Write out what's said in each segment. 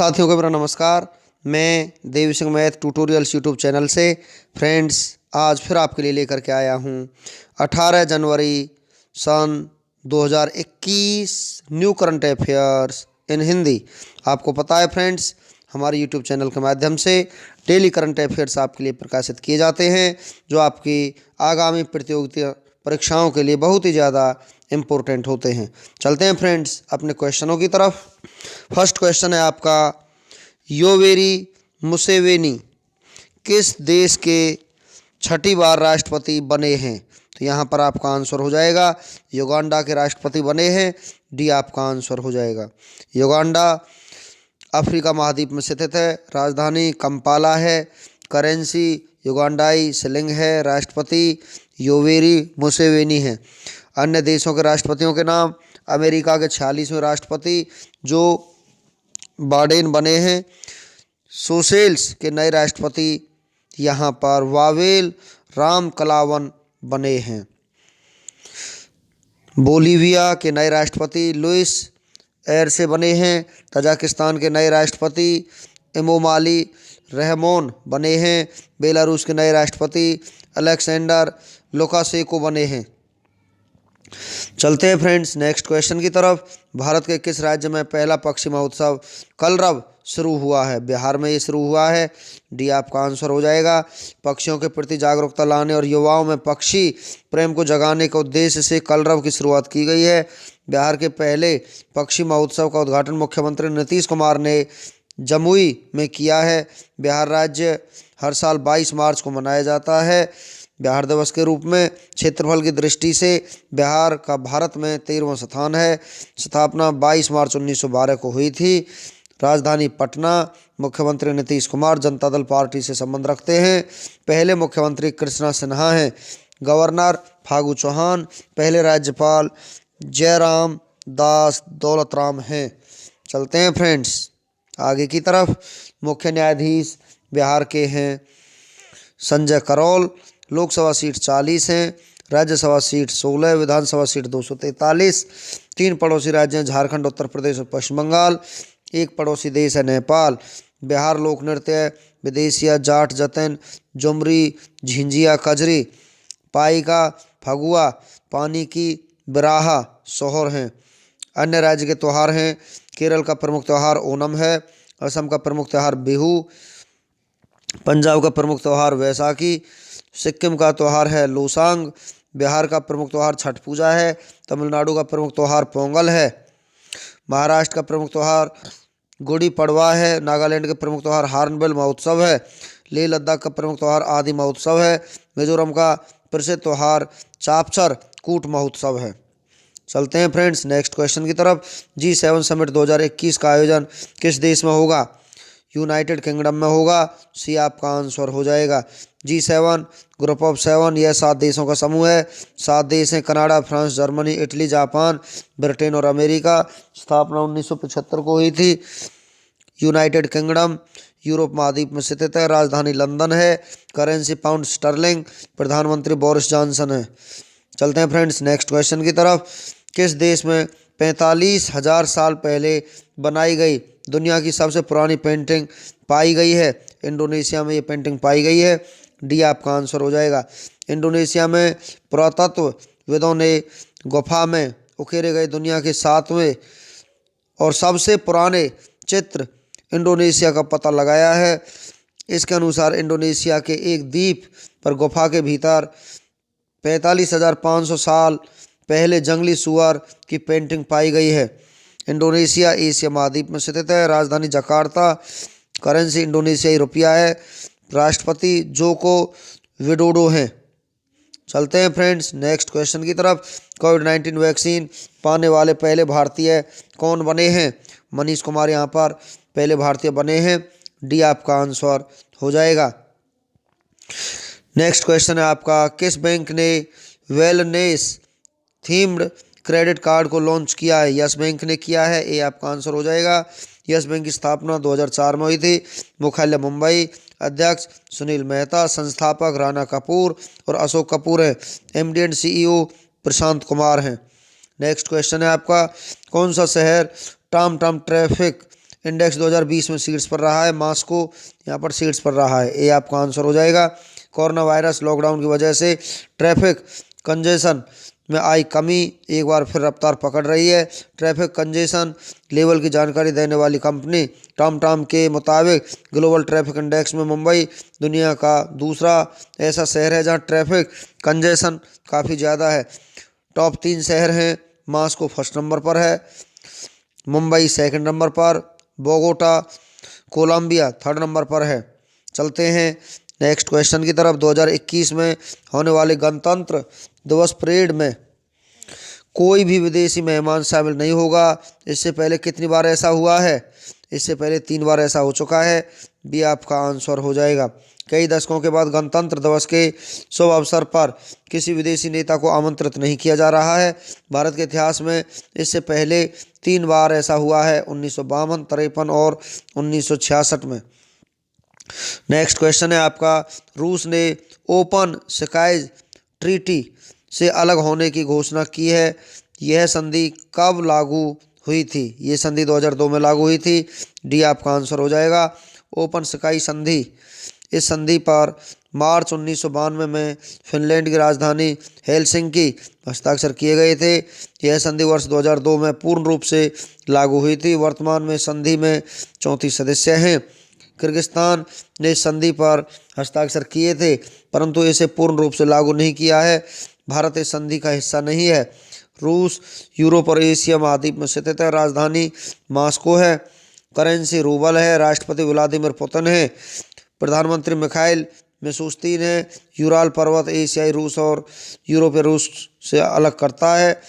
साथियों को मेरा नमस्कार। मैं Devi Singh math tutorials YouTube channel से फ्रेंड्स आज फिर आपके लिए लेकर के आया हूँ 18 जनवरी सन 2021 new current affairs in Hindi. आपको पता है फ्रेंड्स, हमारे यूट्यूब चैनल के माध्यम से डेली करंट अफेयर्स आपके लिए प्रकाशित किए जाते हैं, जो आपकी आगामी प्रतियोगिता परीक्षाओं के लिए बहुत ही ज़्यादा इम्पोर्टेंट होते हैं। चलते हैं फ्रेंड्स अपने क्वेश्चनों की तरफ। फर्स्ट क्वेश्चन है आपका, योवेरी मुसेवेनी किस देश के छठी बार राष्ट्रपति बने हैं? तो यहाँ पर आपका आंसर हो जाएगा युगांडा के राष्ट्रपति बने हैं। डी आपका आंसर हो जाएगा। युगांडा अफ्रीका महाद्वीप में स्थित है। राजधानी कंपाला है। करेंसी युगांडाई शिलिंग है। राष्ट्रपति योवेरी मुसेवेनी है। अन्य देशों के राष्ट्रपतियों के नाम, अमेरिका के 46वें राष्ट्रपति जो बाइडेन बने हैं। सोशेल्स के नए राष्ट्रपति यहाँ पर वावेल रामकलावन बने हैं। बोलीविया के नए राष्ट्रपति लुइस एरसे बने हैं। तजाकिस्तान के नए राष्ट्रपति इमोमाली रहमोन बने हैं। बेलारूस के नए राष्ट्रपति अलेक्जेंडर लुकाशेंको बने हैं। चलते हैं फ्रेंड्स नेक्स्ट क्वेश्चन की तरफ। भारत के किस राज्य में पहला पक्षी महोत्सव कलरव शुरू हुआ है? बिहार में ये शुरू हुआ है। डी आपका आंसर हो जाएगा। पक्षियों के प्रति जागरूकता लाने और युवाओं में पक्षी प्रेम को जगाने के उद्देश्य से कलरव की शुरुआत की गई है। बिहार के पहले पक्षी महोत्सव का उद्घाटन मुख्यमंत्री नीतीश कुमार ने जमुई में किया है। बिहार राज्य हर साल 22 मार्च को मनाया जाता है बिहार दिवस के रूप में। क्षेत्रफल की दृष्टि से बिहार का भारत में 13वां स्थान है। स्थापना 22 मार्च 1912 को हुई थी। राजधानी पटना। मुख्यमंत्री नीतीश कुमार जनता दल पार्टी से संबंध रखते हैं। पहले मुख्यमंत्री कृष्णा सिन्हा हैं। गवर्नर फागू चौहान। पहले राज्यपाल जयराम दास दौलतराम हैं। चलते हैं फ्रेंड्स आगे की तरफ। मुख्य न्यायाधीश बिहार के हैं संजय करोल। लोकसभा सीट 40 हैं। राज्यसभा सीट 16, विधानसभा सीट 243। 3 पड़ोसी राज्य हैं झारखंड, उत्तर प्रदेश और पश्चिम बंगाल। 1 पड़ोसी देश है नेपाल। बिहार लोक नृत्य विदेशिया, जाट, जतन, झुमरी, झिंझिया, कजरी, पाइका, फगुआ, पानी की बिराहा, सोहर हैं। अन्य राज्य के त्यौहार हैं। केरल का प्रमुख त्यौहार ओणम है। असम का प्रमुख त्यौहार बिहू। पंजाब का प्रमुख त्यौहार वैसाखी। सिक्किम का त्यौहार है लोसांग। बिहार का प्रमुख त्यौहार छठ पूजा है। तमिलनाडु का प्रमुख त्यौहार पोंगल है। महाराष्ट्र का प्रमुख त्यौहार गुड़ी पड़वा है। नागालैंड का प्रमुख त्यौहार हार्नबिल महोत्सव है। लेह लद्दाख का प्रमुख त्यौहार आदि महोत्सव है। मिजोरम का प्रसिद्ध त्यौहार चापचर कूट महोत्सव है। चलते हैं फ्रेंड्स नेक्स्ट क्वेश्चन की तरफ। G7 समिट 2021 का आयोजन किस देश में होगा? यूनाइटेड किंगडम में होगा। सी आपका आंसर हो जाएगा। G7 ग्रुप ऑफ 7 यह 7 देशों का समूह है। 7 देश हैं Canada, France, Germany, Italy, Japan, Britain और अमेरिका। स्थापना 1975 को हुई थी। यूनाइटेड किंगडम यूरोप महाद्वीप में स्थित है। राजधानी लंदन है। Currency pound sterling. प्रधानमंत्री बोरिस जॉनसन है। चलते हैं फ्रेंड्स नेक्स्ट क्वेश्चन की तरफ। किस देश में 45,000 साल पहले बनाई गई दुनिया की सबसे पुरानी पेंटिंग पाई गई है? इंडोनेशिया में ये पेंटिंग पाई गई है। डी आपका आंसर हो जाएगा। इंडोनेशिया में पुरातत्वविदों ने गुफा में उकेरे गए दुनिया के 7वें और सबसे पुराने चित्र इंडोनेशिया का पता लगाया है। इसके अनुसार इंडोनेशिया के एक द्वीप पर गुफा के भीतर 45,500 साल पहले जंगली सुअर की पेंटिंग पाई गई है। इंडोनेशिया एशिया महाद्वीप में स्थित है। राजधानी जकार्ता। करेंसी इंडोनेशियाई रुपया है। राष्ट्रपति जोको विडोडो हैं। चलते हैं फ्रेंड्स नेक्स्ट क्वेश्चन की तरफ। कोविड-19 वैक्सीन पाने वाले पहले भारतीय कौन बने हैं? मनीष कुमार यहाँ पर पहले भारतीय बने हैं। डी आपका आंसर हो जाएगा। नेक्स्ट क्वेश्चन है आपका, किस बैंक ने वेलनेस थीम्ड क्रेडिट कार्ड को लॉन्च किया है? यस बैंक ने किया है। ए आपका आंसर हो जाएगा। यस बैंक की स्थापना 2004 में हुई थी। मुख्यालय मुंबई। अध्यक्ष सुनील मेहता। संस्थापक राणा कपूर और अशोक कपूर है। MD and CEO Prashant Kumar हैं। नेक्स्ट क्वेश्चन है आपका, कौन सा शहर टॉम टॉम ट्रैफिक इंडेक्स 2020 में शीर्ष पर रहा है, मॉस्को यहाँ पर शीर्ष पर रहा है। ये आपका आंसर हो जाएगा। कोरोना वायरस लॉकडाउन की वजह से ट्रैफिक कंजेशन में आई कमी, एक बार फिर रफ्तार पकड़ रही है। ट्रैफिक कंजेशन लेवल की जानकारी देने वाली कंपनी टॉमटॉम के मुताबिक ग्लोबल ट्रैफिक इंडेक्स में मुंबई दुनिया का दूसरा ऐसा शहर है जहां ट्रैफिक कंजेशन काफ़ी ज़्यादा है। टॉप 3 शहर हैं, मॉस्को फर्स्ट नंबर पर है, मुंबई सेकंड नंबर पर, बोगोटा कोलंबिया थर्ड नंबर पर है। चलते हैं नेक्स्ट क्वेश्चन की तरफ। 2021 में होने वाले गणतंत्र दिवस परेड में कोई भी विदेशी मेहमान शामिल नहीं होगा। इससे पहले कितनी बार ऐसा हुआ है? इससे पहले 3 बार ऐसा हो चुका है। भी आपका आंसर हो जाएगा। कई दशकों के बाद गणतंत्र दिवस के शुभ अवसर पर किसी विदेशी नेता को आमंत्रित नहीं किया जा रहा है। भारत के इतिहास में इससे पहले 3 बार ऐसा हुआ है, 1952, 53 और 1966 में। नेक्स्ट क्वेश्चन है आपका, रूस ने ओपन स्काईज ट्रीटी से अलग होने की घोषणा की है। यह संधि कब लागू हुई थी? ये संधि 2002 में लागू हुई थी। डी आपका आंसर हो जाएगा। ओपन स्काई संधि, इस संधि पर मार्च 1992 में फिनलैंड की राजधानी हेलसिंकी हस्ताक्षर किए गए थे। यह संधि वर्ष 2002 में पूर्ण रूप से लागू हुई थी। वर्तमान में संधि में 34 सदस्य हैं। किर्गिस्तान ने संधि पर हस्ताक्षर किए थे, परंतु इसे पूर्ण रूप से लागू नहीं किया है। भारत इस संधि का हिस्सा नहीं है। रूस यूरोप और एशिया महाद्वीप में स्थित है। राजधानी मॉस्को है। करेंसी रूबल है। राष्ट्रपति व्लादिमीर पुतिन है। प्रधानमंत्री मिखाइल मिशूस्तिन है। यूराल पर्वत एशियाई रूस और यूरोपीय रूस से अलग करता है।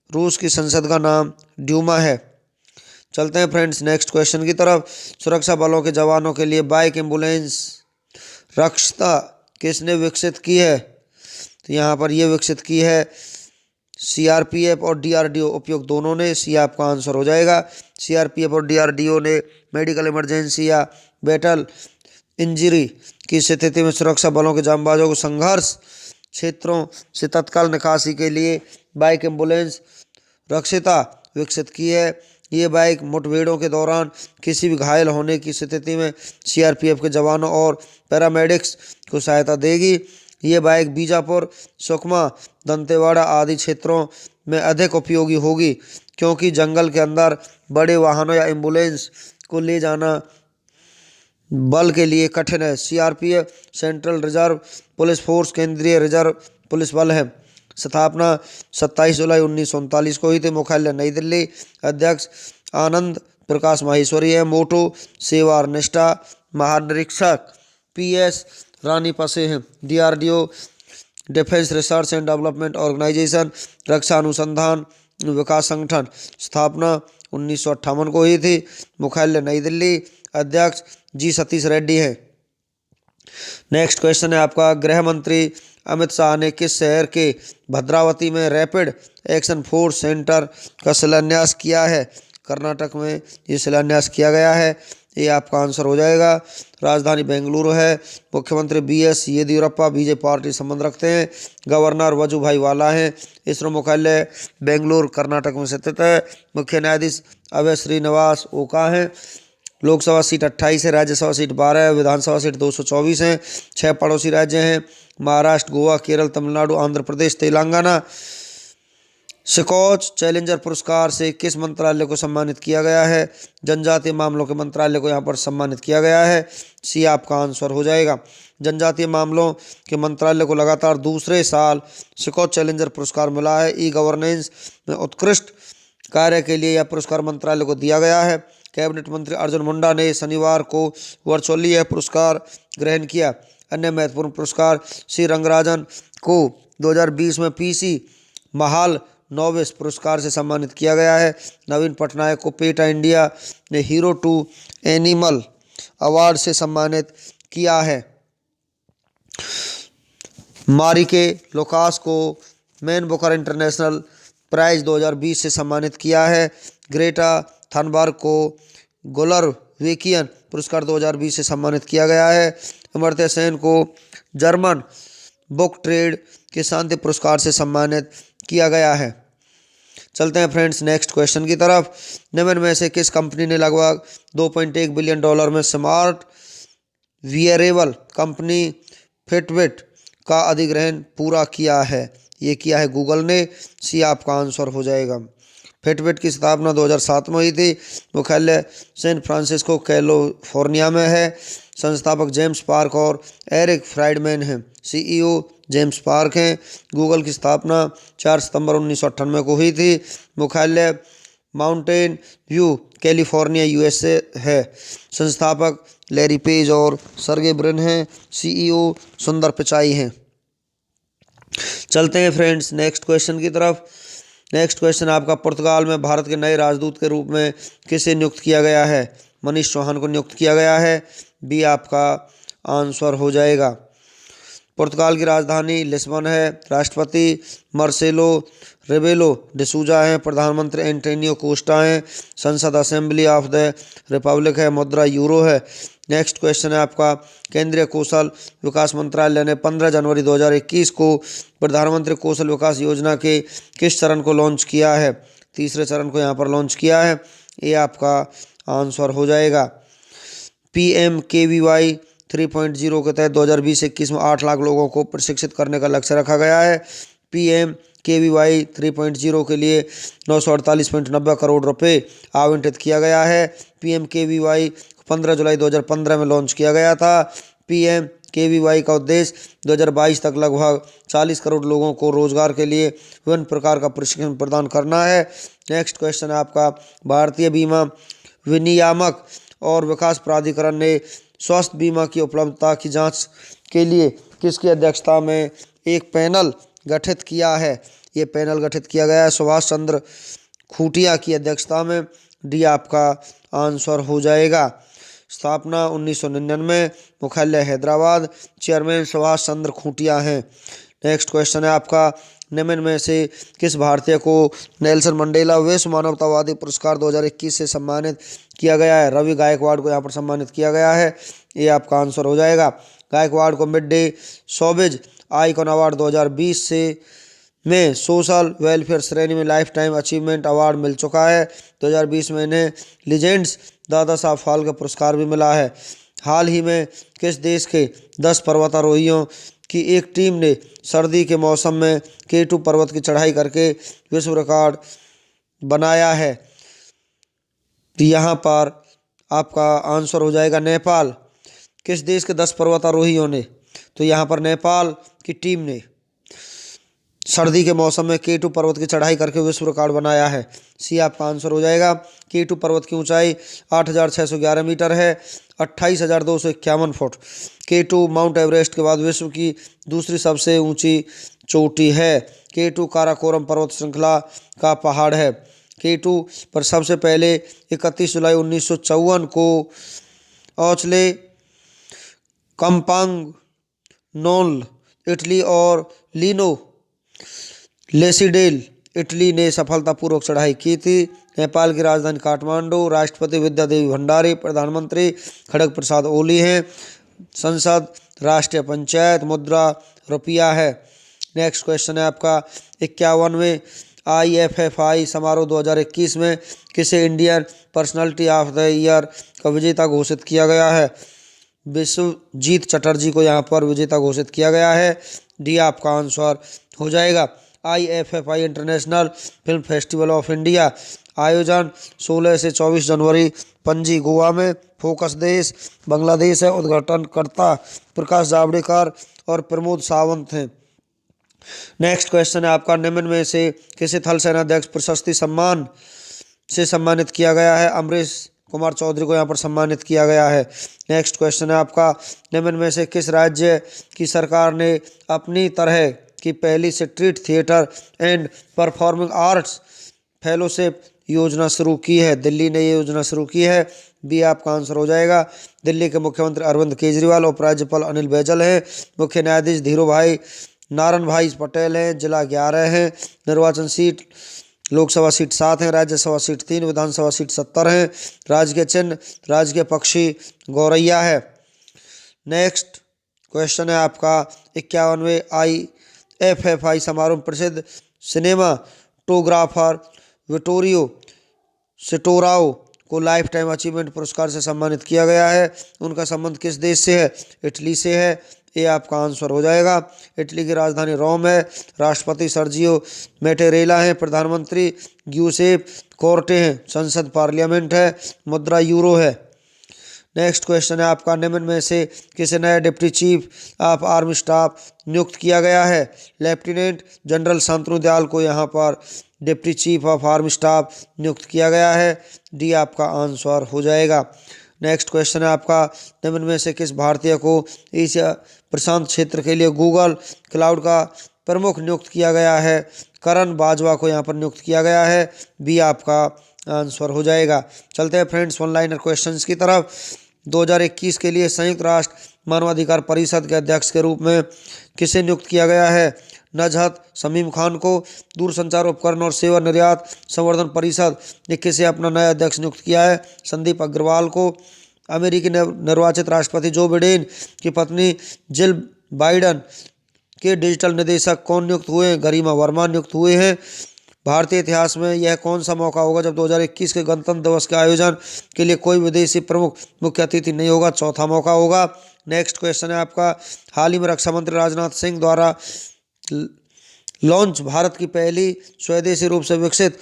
रूस की संसद का नाम ड्यूमा है। चलते हैं फ्रेंड्स नेक्स्ट क्वेश्चन की तरफ। सुरक्षा बलों के जवानों के लिए बाइक एम्बुलेंस रक्षता किसने विकसित की है? तो यहाँ पर ये विकसित की है सीआरपीएफ और डीआरडीओ उपयुक्त दोनों ने। सी आपका आंसर हो जाएगा। सीआरपीएफ और डीआरडीओ ने मेडिकल इमरजेंसी या बैटल इंजरी की स्थिति में सुरक्षा बलों के जांबाजों को संघर्ष क्षेत्रों से तत्काल निकासी के लिए बाइक एम्बुलेंस रक्षिता विकसित की है। ये बाइक मुठभेड़ों के दौरान किसी भी घायल होने की स्थिति में सीआरपीएफ के जवानों और पैरामेडिक्स को सहायता देगी। ये बाइक बीजापुर, सुकमा, दंतेवाड़ा आदि क्षेत्रों में अधिक उपयोगी होगी, क्योंकि जंगल के अंदर बड़े वाहनों या एम्बुलेंस को ले जाना बल के लिए कठिन है। CRPF central reserve police force केंद्रीय रिजर्व पुलिस बल है। स्थापना 27 जुलाई 1939 को हुई थी। मुख्यालय नई दिल्ली। अध्यक्ष आनंद प्रकाश माहेश्वरी है। मोटो सेवा और निष्ठा। महानिरीक्षक पीएस रानी पसे हैं। DRDO defence research and development organisation रक्षा अनुसंधान विकास संगठन। स्थापना 1958 को हुई थी। मुख्यालय नई दिल्ली। अध्यक्ष जी सतीश रेड्डी है। नेक्स्ट क्वेश्चन है आपका, गृह मंत्री अमित शाह ने किस शहर के भद्रावती में रैपिड एक्शन फोर्स सेंटर का शिलान्यास किया है? कर्नाटक में ये शिलान्यास किया गया है। ये आपका आंसर हो जाएगा। राजधानी बेंगलुरु है। मुख्यमंत्री बीएस येदियुरप्पा बीजेपी पार्टी संबंध रखते हैं। गवर्नर वजुभाई वाला हैं। इसरो मुख्यालय बेंगलुरु कर्नाटक में स्थित है। मुख्य न्यायाधीश अभय श्रीनिवास ओका हैं। लोकसभा सीट 28 है। राज्यसभा सीट 12 है। विधानसभा सीट 224 हैं। 6 पड़ोसी राज्य हैं, महाराष्ट्र, गोवा, केरल, तमिलनाडु, आंध्र प्रदेश, तेलंगाना। स्कॉच चैलेंजर पुरस्कार से किस मंत्रालय को सम्मानित किया गया है? जनजातीय मामलों के मंत्रालय को यहाँ पर सम्मानित किया गया है। सी आपका आंसर हो जाएगा। जनजातीय मामलों के मंत्रालय को लगातार दूसरे साल स्कॉच चैलेंजर पुरस्कार मिला है। ई गवर्नेंस में उत्कृष्ट कार्य के लिए यह पुरस्कार मंत्रालय को दिया गया है। कैबिनेट मंत्री अर्जुन मुंडा ने शनिवार को वर्चुअली यह पुरस्कार ग्रहण किया। अन्य महत्वपूर्ण पुरस्कार, सी रंगराजन को 2020 में पीसी महाल नोविस पुरस्कार से सम्मानित किया गया है। नवीन पटनायक को पेटा इंडिया ने हीरो टू एनिमल अवार्ड से सम्मानित किया है। मारिके लुकास को मैन बुकर इंटरनेशनल प्राइज 2020 से सम्मानित किया है। ग्रेटा थनबर्ग को गोलर वेकियन पुरस्कार 2020 से सम्मानित किया गया है। अमर्त्य सेन को जर्मन बुक ट्रेड के शांति पुरस्कार से सम्मानित किया गया है। चलते हैं फ्रेंड्स नेक्स्ट क्वेश्चन की तरफ। निम्न में से किस कंपनी ने लगभग $2.1 बिलियन में स्मार्ट वियरेबल कंपनी फिटबिट का अधिग्रहण पूरा किया है? ये किया है गूगल ने। सी आपका आंसर हो जाएगा। फिटबिट की स्थापना 2007 में हुई थी। मुख्यालय सैन फ्रांसिस्को कैलिफोर्निया में है। संस्थापक जेम्स पार्क और एरिक फ्राइडमैन हैं। सीईओ जेम्स पार्क हैं। गूगल की स्थापना 4 सितंबर 1998 को हुई थी। मुख्यालय माउंटेन व्यू कैलिफोर्निया यूएसए है। संस्थापक लैरी पेज और सर्गे ब्रिन हैं। सीईओ सुंदर पिचाई हैं। चलते हैं फ्रेंड्स नेक्स्ट क्वेश्चन की तरफ। नेक्स्ट क्वेश्चन आपका, पुर्तगाल में भारत के नए राजदूत के रूप में किसे नियुक्त किया गया है? मनीष चौहान को नियुक्त किया गया है। बी आपका आंसर हो जाएगा। पुर्तगाल की राजधानी लिस्बन है। राष्ट्रपति मार्सेलो रेबेलो डिसूजा हैं। प्रधानमंत्री एंटोनियो कोस्टा हैं। संसद असेंबली ऑफ द रिपब्लिक है। मुद्रा यूरो है। नेक्स्ट क्वेश्चन है आपका, केंद्रीय कौशल विकास मंत्रालय ने 15 जनवरी 2021 को प्रधानमंत्री कौशल विकास योजना के किस चरण को लॉन्च किया है? तीसरे चरण को यहाँ पर लॉन्च किया है। ये आपका आंसर हो जाएगा। PMKVY 3.0 के तहत 2020-21 में 8 लाख लोगों को प्रशिक्षित करने का लक्ष्य रखा गया है। PMKVY 3.0 के लिए 948.90 करोड़ रुपए आवंटित किया गया है। PMKVY 15 जुलाई 2015 में लॉन्च किया गया था। PMKVY का उद्देश्य 2022 तक लगभग 40 करोड़ लोगों को रोजगार के लिए विभिन्न प्रकार का प्रशिक्षण प्रदान करना है। नेक्स्ट क्वेश्चन है आपका, भारतीय बीमा विनियामक और विकास प्राधिकरण ने स्वास्थ्य बीमा की उपलब्धता की जांच के लिए किसकी अध्यक्षता में एक पैनल गठित किया है? ये पैनल गठित किया गया है सुभाष चंद्र खूंटिया की अध्यक्षता में। डी आपका आंसर हो जाएगा। स्थापना 1999। मुख्यालय हैदराबाद। चेयरमैन सुभाष चंद्र खूंटिया हैं। नेक्स्ट क्वेश्चन है आपका, निम्न में से किस भारतीय को नेल्सन मंडेला विश्व मानवतावादी पुरस्कार 2021 से सम्मानित किया गया है? रवि गायकवाड़ को यहाँ पर सम्मानित किया गया है। ये आपका आंसर हो जाएगा। गायकवाड़ को mid day showbiz icon award 2020 से में सोशल वेलफेयर श्रेणी में लाइफ टाइम अचीवमेंट अवार्ड मिल चुका है। 2020 में इन्हें लीजेंड्स दादा साहब फाल्के पुरस्कार भी मिला है। हाल ही में किस देश के 10 पर्वतारोहियों की एक टीम ने सर्दी के मौसम में K2 पर्वत की चढ़ाई करके विश्व रिकॉर्ड बनाया है? यहाँ पर आपका आंसर हो जाएगा नेपाल। किस देश के 10 पर्वतारोहियों ने? तो यहाँ पर नेपाल की टीम ने सर्दी के मौसम में K2 पर्वत की चढ़ाई करके विश्व रिकॉर्ड बनाया है। सी आपका आंसर हो जाएगा। K2 पर्वत की ऊंचाई 8,611 मीटर है, 28,251 फुट। K2 माउंट एवरेस्ट के बाद विश्व की दूसरी सबसे ऊंची चोटी है। K2 काराकोरम पर्वत श्रृंखला का पहाड़ है। K2 पर सबसे पहले 31 जुलाई 1954 को ओचले कंपांग नोल इटली और लीनो लेसिडेल इटली ने सफलतापूर्वक चढ़ाई की थी। नेपाल की राजधानी काठमांडू। राष्ट्रपति विद्यादेवी भंडारी। प्रधानमंत्री खड़ग प्रसाद ओली हैं। संसद राष्ट्रीय पंचायत। मुद्रा रुपया है। नेक्स्ट क्वेश्चन है आपका, 51वें IFFI समारोह 2021 में किसे Indian personality of the year का विजेता घोषित किया गया है? विश्वजीत चटर्जी को यहाँ पर विजेता घोषित किया गया है। डी आपका आंसर हो जाएगा। IFFI international film festival of India आयोजन 16 से 24 जनवरी पणजी गोवा में। फोकस देश बांग्लादेश है। उद्घाटनकर्ता प्रकाश जावड़ेकर और प्रमोद सावंत हैं। नेक्स्ट क्वेश्चन है आपका, निम्न में से किसे थल सेनाध्यक्ष प्रशस्ति सम्मान से सम्मानित किया गया है? अमरीश कुमार चौधरी को यहाँ पर सम्मानित किया गया है। नेक्स्ट क्वेश्चन है आपका, निम्न में से किस राज्य की सरकार ने अपनी तरह की पहली street theatre and performing arts fellowship योजना शुरू की है? दिल्ली ने ये योजना शुरू की है। बी आपका आंसर हो जाएगा। दिल्ली के मुख्यमंत्री अरविंद केजरीवाल। उपराज्यपाल अनिल बैजल हैं। मुख्य न्यायाधीश धीरू भाई नारायण भाई पटेल हैं। जिला 11 हैं। निर्वाचन सीट लोकसभा सीट 7 है। राज्यसभा सीट 3। विधानसभा सीट 70 है। राजकीय चिन्ह राजकीय पक्षी गौरैया है। नेक्स्ट क्वेश्चन है आपका, 51वें IFFI समारोह प्रसिद्ध सिनेमाटोग्राफर विटोरियो सिटोराओ को लाइफ टाइम अचीवमेंट पुरस्कार से सम्मानित किया गया है। उनका संबंध किस देश से है? इटली से है। ये आपका आंसर हो जाएगा। इटली की राजधानी रोम है। राष्ट्रपति सर्जियो मैटेरेला हैं। प्रधानमंत्री ग्यूसेप कोर्टे हैं। संसद पार्लियामेंट है। मुद्रा यूरो है। नेक्स्ट क्वेश्चन है आपका, निम्न में से किसे नया deputy chief of army staff नियुक्त किया गया है? लेफ्टिनेंट जनरल शांतनु दयाल को यहाँ पर deputy chief of army staff नियुक्त किया गया है। डी आपका आंसर हो जाएगा। नेक्स्ट क्वेश्चन है आपका, निम्न में से किस भारतीय को एशिया प्रशांत क्षेत्र के लिए गूगल क्लाउड का प्रमुख नियुक्त किया गया है? करण बाजवा को यहाँ पर नियुक्त किया गया है। बी आपका आंसर हो जाएगा। चलते हैं फ्रेंड्स वन लाइनर क्वेश्चंस की तरफ। 2021 के लिए संयुक्त राष्ट्र मानवाधिकार परिषद के अध्यक्ष के रूप में किसे नियुक्त किया गया है? नजहत शमीम खान को। दूरसंचार उपकरण और सेवा निर्यात संवर्धन परिषद ने किसे अपना नया अध्यक्ष नियुक्त किया है? संदीप अग्रवाल को। अमेरिकी निर्वाचित राष्ट्रपति जो बिडेन की पत्नी जिल बाइडन के डिजिटल निदेशक कौन नियुक्त हुए हैं? गरिमा वर्मा नियुक्त हुए हैं। भारतीय इतिहास में यह कौन सा मौका होगा जब 2021 के गणतंत्र दिवस के आयोजन के लिए कोई विदेशी प्रमुख मुख्य अतिथि नहीं होगा? चौथा मौका होगा। नेक्स्ट क्वेश्चन है आपका, हाल ही में रक्षा मंत्री राजनाथ सिंह द्वारा लॉन्च भारत की पहली स्वदेशी रूप से विकसित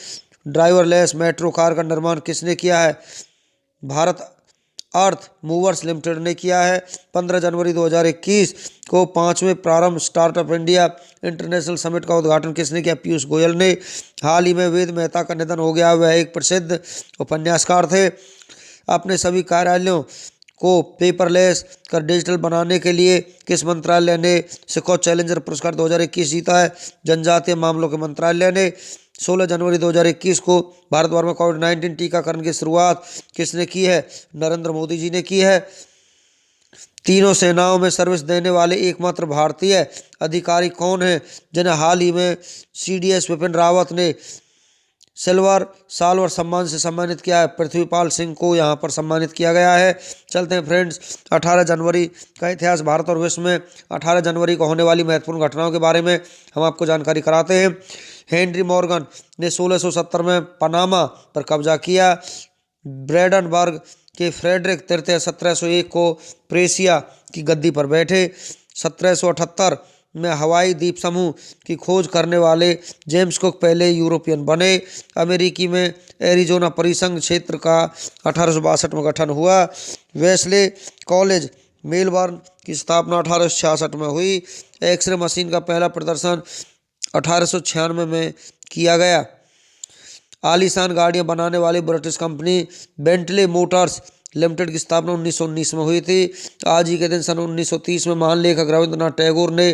ड्राइवरलेस मेट्रो कार का निर्माण किसने किया है? भारत अर्थ मूवर्स लिमिटेड ने किया है। 15 जनवरी 2021 को 5वें प्रारंभ स्टार्टअप इंडिया इंटरनेशनल समिट का उद्घाटन किसने किया? पीयूष गोयल ने। हाल ही में वेद मेहता का निधन हो गया। वह एक प्रसिद्ध उपन्यासकार थे। अपने सभी कार्यालयों को पेपरलेस कर डिजिटल बनाने के लिए किस मंत्रालय ने सिको चैलेंजर पुरस्कार 2021 जीता है? जनजातीय मामलों के मंत्रालय ने। 16 जनवरी 2021 को भारत भर में कोविड-19 टीकाकरण की शुरुआत किसने की है? नरेंद्र मोदी जी ने की है। तीनों सेनाओं में सर्विस देने वाले एकमात्र भारतीय अधिकारी कौन है जिन्हें हाल ही में CDS विपिन रावत ने सिल्वर साल्वर सम्मान से सम्मानित किया है? पृथ्वीपाल सिंह को यहाँ पर सम्मानित किया गया है। चलते हैं फ्रेंड्स 18 जनवरी का इतिहास। भारत और विश्व में 18 जनवरी को होने वाली महत्वपूर्ण घटनाओं के बारे में हम आपको जानकारी कराते हैं। हेनरी मॉर्गन ने 1670 में पनामा पर कब्जा किया। ब्रेडनबर्ग के फ्रेडरिक तृतीय 1701 को प्रेसिया की गद्दी पर बैठे। 1778 में हवाई द्वीप समूह की खोज करने वाले जेम्स कुक पहले यूरोपियन बने। अमेरिकी में एरिजोना परिसंघ क्षेत्र का 1862 में गठन हुआ। वेस्ले कॉलेज मेलबर्न की स्थापना 1866 में हुई। एक्सरे मशीन का पहला प्रदर्शन 1896 में किया गया। आलीशान गाड़ियां बनाने वाली British company Bentley Motors limited की स्थापना 1919 में हुई थी। आज ही के दिन सन 1930 में महान लेखक रविंद्रनाथ टैगोर ने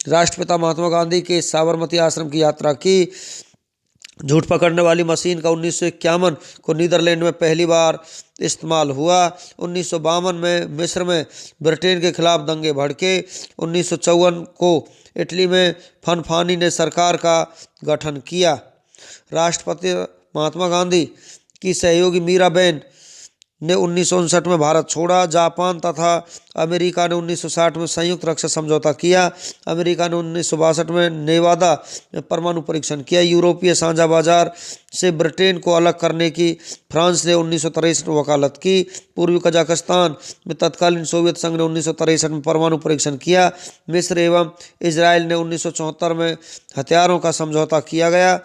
राष्ट्रपिता महात्मा गांधी के साबरमती आश्रम की यात्रा की। झूठ पकड़ने वाली मशीन का 1951 को नीदरलैंड में पहली बार इस्तेमाल हुआ। 1952 में मिस्र में ब्रिटेन के खिलाफ दंगे भड़के। 1954 को इटली में फनफानी ने सरकार का गठन किया। राष्ट्रपति महात्मा गांधी की सहयोगी मीराबेन ने 1959 में भारत छोड़ा। जापान तथा अमेरिका ने 1960 में संयुक्त रक्षा समझौता किया। अमेरिका ने 1962 में नेवादा में परमाणु परीक्षण किया। यूरोपीय साझा बाजार से ब्रिटेन को अलग करने की फ्रांस ने 1963 में वकालत की। पूर्वी कजाकिस्तान में तत्कालीन सोवियत संघ ने 1963 में परमाणु परीक्षण किया। मिस्र एवं इजराइल ने 1974 में हथियारों का समझौता किया गया।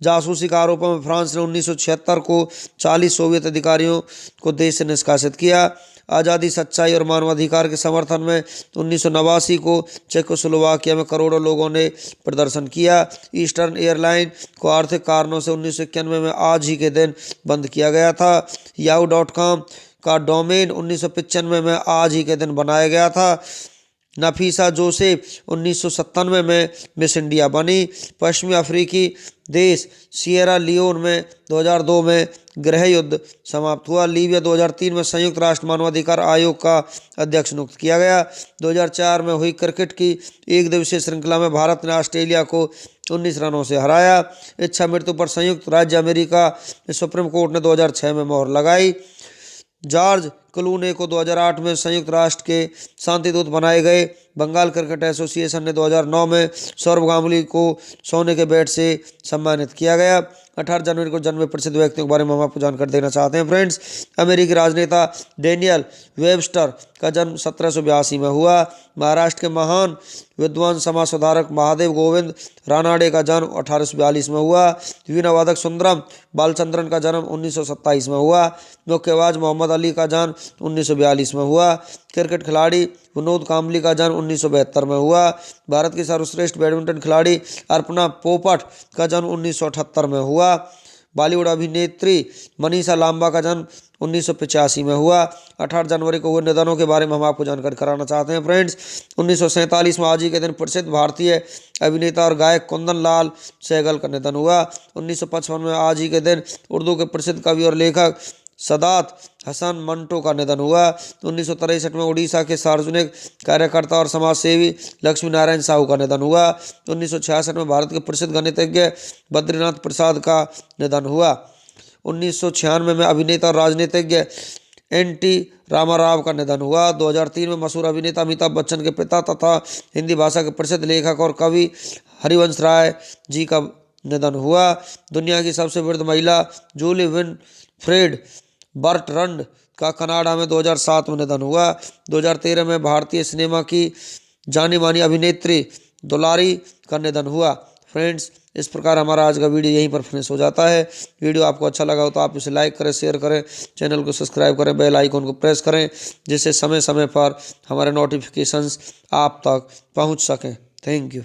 जासूसी का आरोपों में फ्रांस ने 1976 को 40 सोवियत अधिकारियों को देश से निष्कासित किया। आज़ादी, सच्चाई और मानवाधिकार के समर्थन में 1989 को चेकोस्लोवाकिया में करोड़ों लोगों ने प्रदर्शन किया। ईस्टर्न एयरलाइन को आर्थिक कारणों से 1991 में आज ही के दिन बंद किया गया था। yahoo.com का डोमेन 1995 में आज ही के दिन बनाया गया था। नफीसा जोसेफ 1997 में मिस इंडिया बनी। पश्चिमी अफ्रीकी देश सिएरा लियोन में 2002 में गृह युद्ध समाप्त हुआ। लीबिया 2003 में संयुक्त राष्ट्र मानवाधिकार आयोग का अध्यक्ष नियुक्त किया गया। 2004 में हुई क्रिकेट की एक दिवसीय श्रृंखला में भारत ने ऑस्ट्रेलिया को 19 रनों से हराया। इच्छा मृत्यु पर संयुक्त राज्य अमेरिका सुप्रीम कोर्ट ने 2006 में मोहर लगाई। जॉर्ज क्लूने को 2008 में संयुक्त राष्ट्र के शांति दूत बनाए गए। बंगाल क्रिकेट एसोसिएशन ने 2009 में सौरभ गांगुली को सोने के बैट से सम्मानित किया गया। 18 जनवरी को जन्मे प्रसिद्ध व्यक्तियों के बारे में हम आपको जानकारी देना चाहते हैं फ्रेंड्स। अमेरिकी राजनेता डैनियल वेबस्टर का जन्म 1782 में हुआ। महाराष्ट्र के महान विद्वान समाज सुधारक महादेव गोविंद रानाडे का जन्म 1842 में हुआ। वीणा वादक सुंदरम बालचंद्रन का जन्म 1927 में हुआ। मुक्केबाज मोहम्मद अली का जन्म 1942 में हुआ। क्रिकेट खिलाड़ी विनोद कांबली का जन्म 1972 में हुआ। भारत की सर्वश्रेष्ठ बैडमिंटन खिलाड़ी अर्पणा पोपट का जन्म 1978 में हुआ। बॉलीवुड अभिनेत्री मनीषा लांबा का जन्म 1985 में हुआ। 18 जनवरी को हुए निधनों के बारे में हम आपको जानकारी कराना चाहते हैं फ्रेंड्स। 1947 में आज ही के दिन प्रसिद्ध भारतीय अभिनेता और गायक कुंदन लाल सहगल का निधन हुआ। 1955 में आज ही के दिन उर्दू के प्रसिद्ध कवि और लेखक सदात हसन मंटो का निधन हुआ। 1963 में उड़ीसा के सार्वजनिक कार्यकर्ता और समाजसेवी लक्ष्मी नारायण साहू का निधन हुआ। 1966 में भारत के प्रसिद्ध गणितज्ञ बद्रीनाथ प्रसाद का निधन हुआ। 1996 में अभिनेता और राजनीतिज्ञ एन.टी. रामाराव का निधन हुआ। 2003 में मशहूर अभिनेता अमिताभ बच्चन के पिता तथा हिंदी भाषा के प्रसिद्ध लेखक और कवि हरिवंश राय जी का निधन हुआ। दुनिया की सबसे वृद्ध महिला जूली विनफ्रेड बर्ट्रंड का कनाडा में 2007 में निधन हुआ। 2013 में भारतीय सिनेमा की जानी मानी अभिनेत्री दुलारी का निधन हुआ। फ्रेंड्स, इस प्रकार हमारा आज का वीडियो यहीं पर फिनिश हो जाता है। वीडियो आपको अच्छा लगा हो तो आप इसे लाइक करें, शेयर करें, चैनल को सब्सक्राइब करें, बेल आइकन को प्रेस करें, जिससे समय समय पर हमारे नोटिफिकेशंस आप तक पहुंच सकें। Thank you.